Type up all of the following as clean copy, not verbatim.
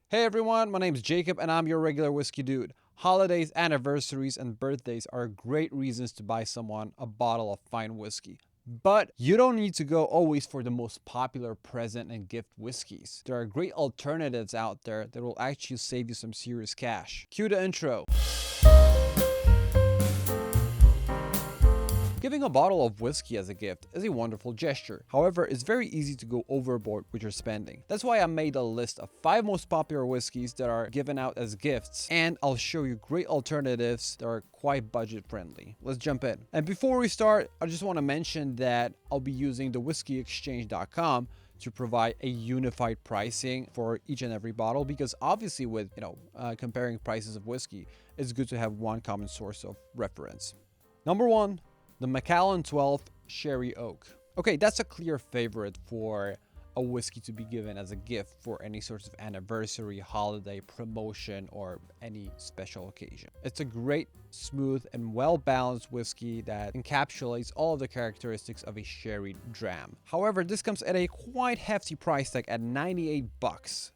Hey everyone, my name is Jacob and I'm your regular whiskey dude. Holidays, anniversaries, and birthdays are great reasons to buy someone a bottle of fine whiskey. But you don't need to go always for the most popular present and gift whiskeys. There are great alternatives out there that will actually save you some serious cash. Cue the intro. Giving a bottle of whiskey as a gift is a wonderful gesture. However, it's very easy to go overboard with your spending. That's why I made a list of 5 most popular whiskeys that are given out as gifts, and I'll show you great alternatives that are quite budget friendly. Let's jump in. And before we start, I just want to mention that I'll be using the whiskyexchange.com to provide a unified pricing for each and every bottle, because obviously with comparing prices of whiskey, it's good to have one common source of reference. Number 1, the Macallan 12 Sherry Oak. Okay, that's a clear favorite for a whiskey to be given as a gift for any sort of anniversary, holiday, promotion, or any special occasion. It's a great, smooth, and well-balanced whiskey that encapsulates all of the characteristics of a sherry dram. However, this comes at a quite hefty price tag at $98.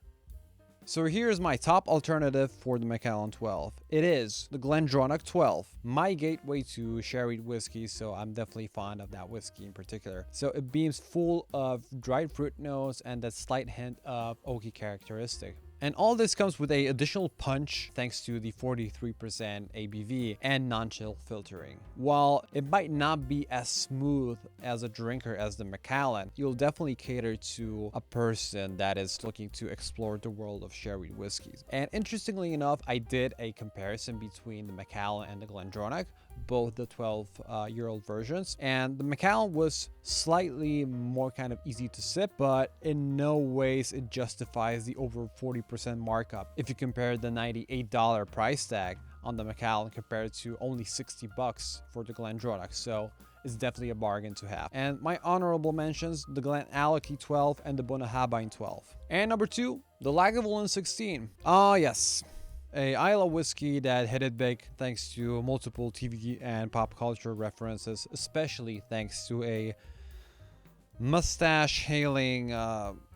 So here's my top alternative for the Macallan 12. It is the Glendronach 12, my gateway to sherry whiskey, so I'm definitely fond of that whiskey in particular. So it beams full of dried fruit notes and that slight hint of oaky characteristic. And all this comes with a additional punch thanks to the 43% ABV and non-chill filtering. While it might not be as smooth as a drinker as the Macallan, you'll definitely cater to a person that is looking to explore the world of sherry whiskeys. And interestingly enough, I did a comparison between the Macallan and the Glendronach, both the 12-year-old versions, and the Macallan was slightly more kind of easy to sip, but in no ways it justifies the over 40% markup if you compare the $98 price tag on the Macallan compared to only $60 for the Glendronach. So it's definitely a bargain to have. And my honorable mentions, the glenallachie 12 and the bunnahabhain 12. And number 2, the Lagavulin 16. Ah yes, a Islay whiskey that hit it big thanks to multiple TV and pop culture references, especially thanks to a mustache-hailing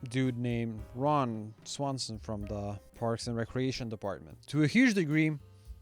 dude named Ron Swanson from the Parks and Recreation Department. To a huge degree,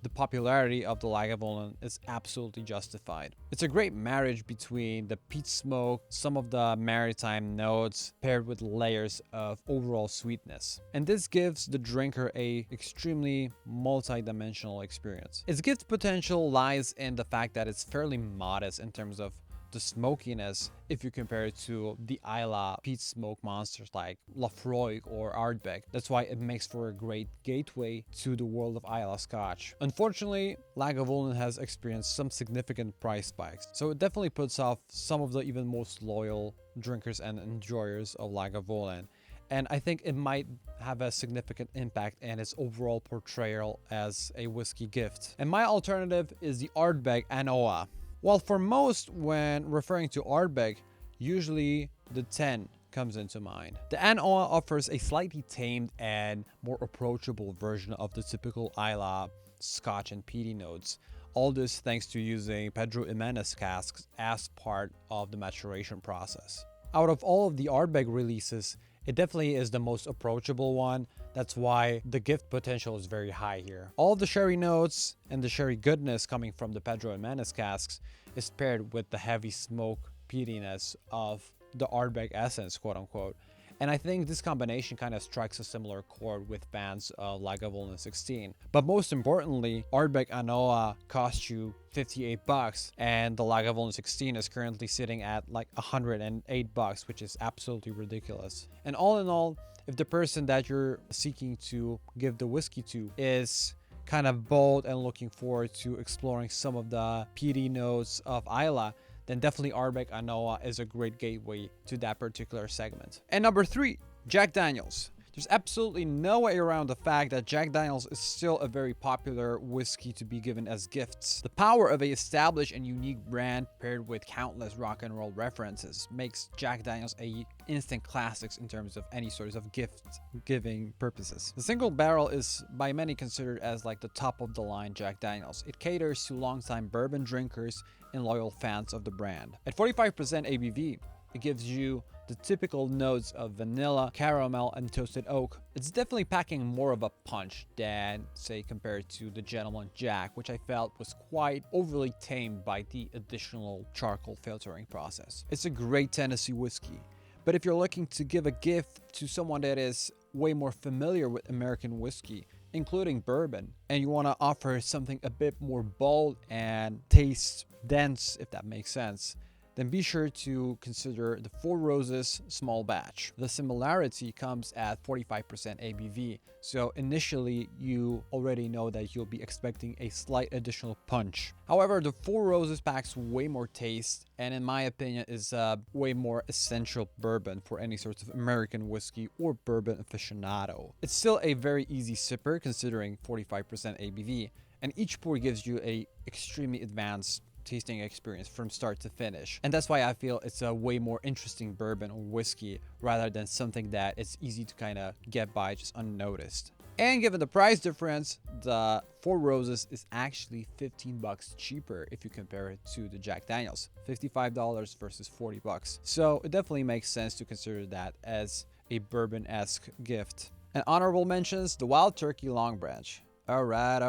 the popularity of the Lagavulin is absolutely justified. It's a great marriage between the peat smoke, some of the maritime notes, paired with layers of overall sweetness. And this gives the drinker a extremely multi-dimensional experience. Its gift potential lies in the fact that it's fairly modest in terms of the smokiness if you compare it to the Islay peat smoke monsters like Laphroaig or Ardbeg. That's why it makes for a great gateway to the world of Islay Scotch. Unfortunately, Lagavulin has experienced some significant price spikes, so it definitely puts off some of the even most loyal drinkers and enjoyers of Lagavulin. And I think it might have a significant impact in its overall portrayal as a whiskey gift. And my alternative is the Ardbeg An Oa. While for most, when referring to Ardbeg, usually the 10 comes into mind. The An Oa offers a slightly tamed and more approachable version of the typical Islay Scotch and peaty notes. All this thanks to using Pedro Ximénez casks as part of the maturation process. Out of all of the Ardbeg releases, it definitely is the most approachable one. That's why the gift potential is very high here. All the sherry notes and the sherry goodness coming from the Pedro Ximénez casks is paired with the heavy smoke peatiness of the Ardbeg essence, quote unquote. And I think this combination kind of strikes a similar chord with fans of Lagavulin 16. But most importantly, Ardbeg An Oa cost you $58, and the Lagavulin 16 is currently sitting at like $108, which is absolutely ridiculous. And all in all, if the person that you're seeking to give the whiskey to is kind of bold and looking forward to exploring some of the peaty notes of Islay, then definitely Ardbeg An Oa is a great gateway to that particular segment. And number 3, Jack Daniels. There's absolutely no way around the fact that Jack Daniels is still a very popular whiskey to be given as gifts. The power of a established and unique brand paired with countless rock and roll references makes Jack Daniels a instant classics in terms of any sorts of gift giving purposes. The single barrel is by many considered as like the top of the line Jack Daniels. It caters to longtime bourbon drinkers and loyal fans of the brand. At 45% ABV, It gives you the typical notes of vanilla, caramel, and toasted oak. It's definitely packing more of a punch than, say, compared to the Gentleman Jack, which I felt was quite overly tamed by the additional charcoal filtering process. It's a great Tennessee whiskey, but if you're looking to give a gift to someone that is way more familiar with American whiskey, including bourbon, and you want to offer something a bit more bold and taste dense, if that makes sense, then be sure to consider the Four Roses small batch. The similarity comes at 45% ABV, so initially you already know that you'll be expecting a slight additional punch. However, the Four Roses packs way more taste, and in my opinion is a way more essential bourbon for any sorts of American whiskey or bourbon aficionado. It's still a very easy sipper considering 45% ABV, and each pour gives you a extremely advanced tasting experience from start to finish, and that's why I feel it's a way more interesting bourbon or whiskey rather than something that it's easy to kind of get by just unnoticed. And given the price difference, the Four Roses is actually $15 cheaper if you compare it to the Jack Daniels, $55 versus $40. So it definitely makes sense to consider that as a bourbon-esque gift. And honorable mentions, the Wild Turkey Long Branch. Alright.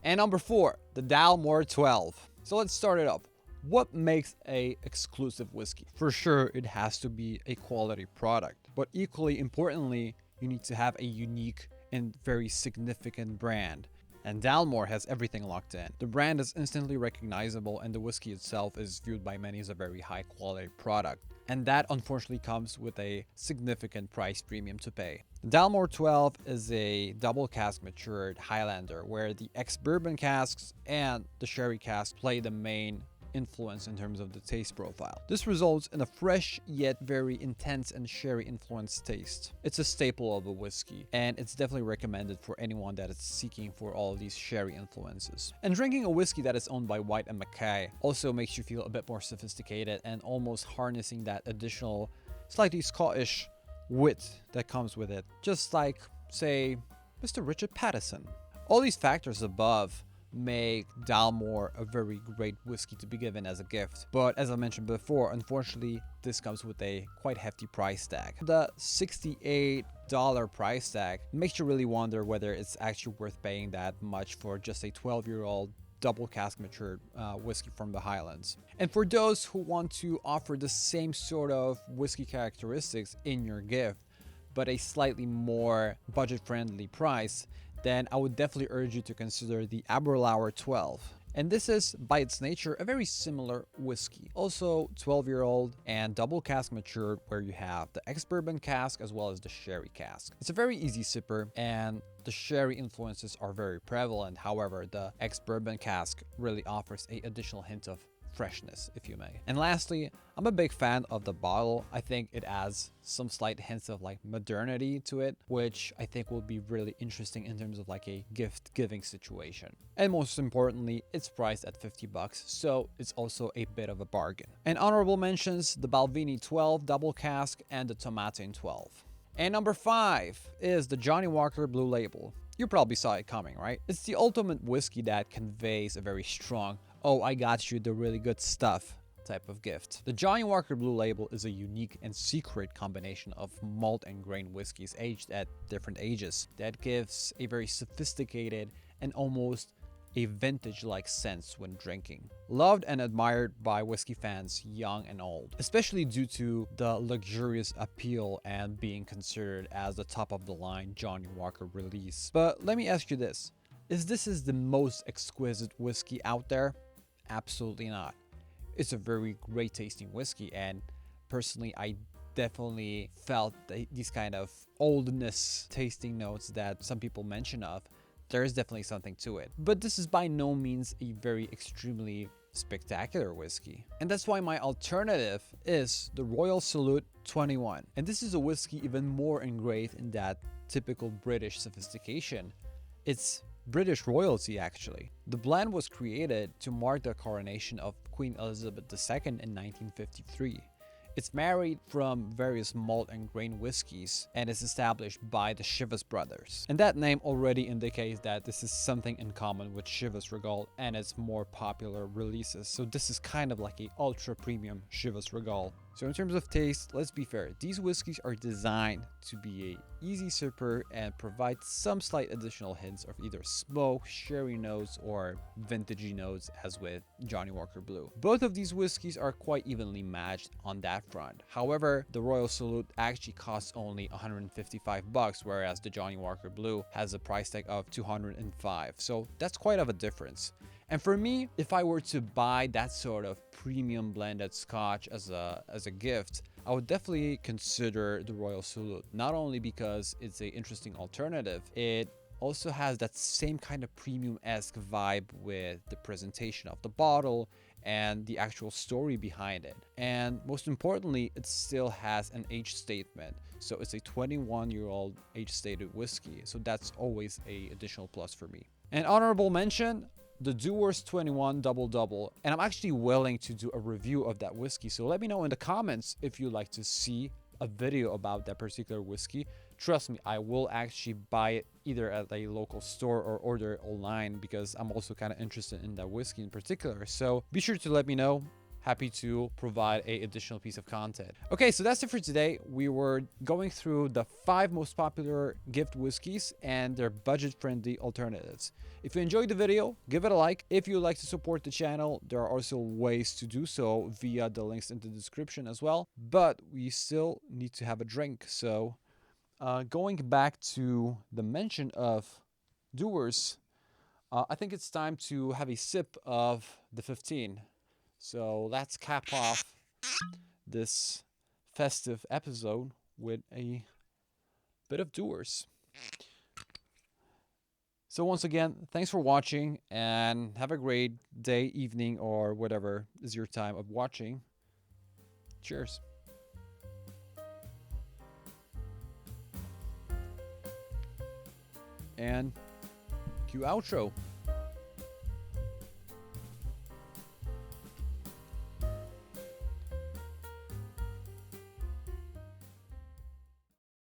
And number 4, the Dalmore 12. So let's start it up. What makes a exclusive whiskey? For sure, it has to be a quality product, but equally importantly, you need to have a unique and very significant brand. And Dalmore has everything locked in. The brand is instantly recognizable, and the whiskey itself is viewed by many as a very high quality product. And that unfortunately comes with a significant price premium to pay. The Dalmore 12 is a double cask matured Highlander, where the ex-bourbon casks and the sherry cask play the main influence in terms of the taste profile. This results in a fresh yet very intense and sherry influenced taste. It's a staple of a whiskey, and it's definitely recommended for anyone that is seeking for all of these sherry influences. And drinking a whiskey that is owned by White and Mackay also makes you feel a bit more sophisticated and almost harnessing that additional slightly Scottish wit that comes with it, just like, say, Mr. Richard Pattison. All these factors above make Dalmore a very great whiskey to be given as a gift, but as I mentioned before, unfortunately this comes with a quite hefty price tag. The $68 price tag makes you really wonder whether it's actually worth paying that much for just a 12-year-old double cask matured whiskey from the Highlands. And for those who want to offer the same sort of whiskey characteristics in your gift, but a slightly more budget-friendly price, then I would definitely urge you to consider the Aberlour 12. And this is, by its nature, a very similar whiskey. Also 12-year-old and double cask matured, where you have the ex-bourbon cask as well as the sherry cask. It's a very easy sipper, and the sherry influences are very prevalent. However, the ex-bourbon cask really offers an additional hint of freshness, if you may. And lastly, I'm a big fan of the bottle. I think it adds some slight hints of like modernity to it, which I think will be really interesting in terms of like a gift giving situation. And most importantly, it's priced at $50, so it's also a bit of a bargain. And honorable mentions, the Balvenie 12 double cask and the Tomatin 12. And number 5 is the Johnnie Walker Blue Label. You probably saw it coming, right? It's the ultimate whiskey that conveys a very strong, oh, I got you the really good stuff type of gift. The Johnnie Walker Blue Label is a unique and secret combination of malt and grain whiskeys aged at different ages that gives a very sophisticated and almost a vintage-like sense when drinking. Loved and admired by whiskey fans young and old, especially due to the luxurious appeal and being considered as the top-of-the-line Johnnie Walker release. But let me ask you this. Is this the most exquisite whiskey out there? Absolutely not. It's a very great tasting whiskey, and personally I definitely felt these kind of oldness tasting notes that some people mention of. There is definitely something to it, but this is by no means a very extremely spectacular whiskey. And that's why my alternative is the Royal Salute 21. And this is a whiskey even more engraved in that typical British sophistication. It's British royalty, actually. The blend was created to mark the coronation of Queen Elizabeth II in 1953. It's married from various malt and grain whiskies and is established by the Chivas brothers. And that name already indicates that this is something in common with chivasregal and its more popular releases. So this is kind of like a ultra premium chivasregal So in terms of taste, let's be fair. These whiskeys are designed to be a easy sipper and provide some slight additional hints of either smoke, sherry notes, or vintagey notes, as with Johnnie Walker Blue. Both of these whiskeys are quite evenly matched on that front. However, the Royal Salute actually costs only $155, whereas the Johnnie Walker Blue has a price tag of $205. So that's quite of a difference. And for me, if I were to buy that sort of premium blended scotch as a gift, I would definitely consider the Royal Salute, not only because it's an interesting alternative, it also has that same kind of premium-esque vibe with the presentation of the bottle and the actual story behind it. And most importantly, it still has an age statement. So it's a 21-year-old age-stated whiskey. So that's always an additional plus for me. An honorable mention, the Dewars 21 Double Double, and I'm actually willing to do a review of that whiskey, so let me know in the comments if you'd like to see a video about that particular whiskey. Trust me, I will actually buy it either at a local store or order it online, because I'm also kind of interested in that whiskey in particular. So be sure to let me know. Happy to provide a additional piece of content. Okay, so that's it for today. We were going through the 5 most popular gift whiskeys and their budget-friendly alternatives. If you enjoyed the video, give it a like. If you'd like to support the channel, there are also ways to do so via the links in the description as well. But we still need to have a drink. So going back to the mention of Dewars, I think it's time to have a sip of the 15. So let's cap off this festive episode with a bit of Dewars. So once again, thanks for watching and have a great day, evening, or whatever is your time of watching. Cheers. And cue outro.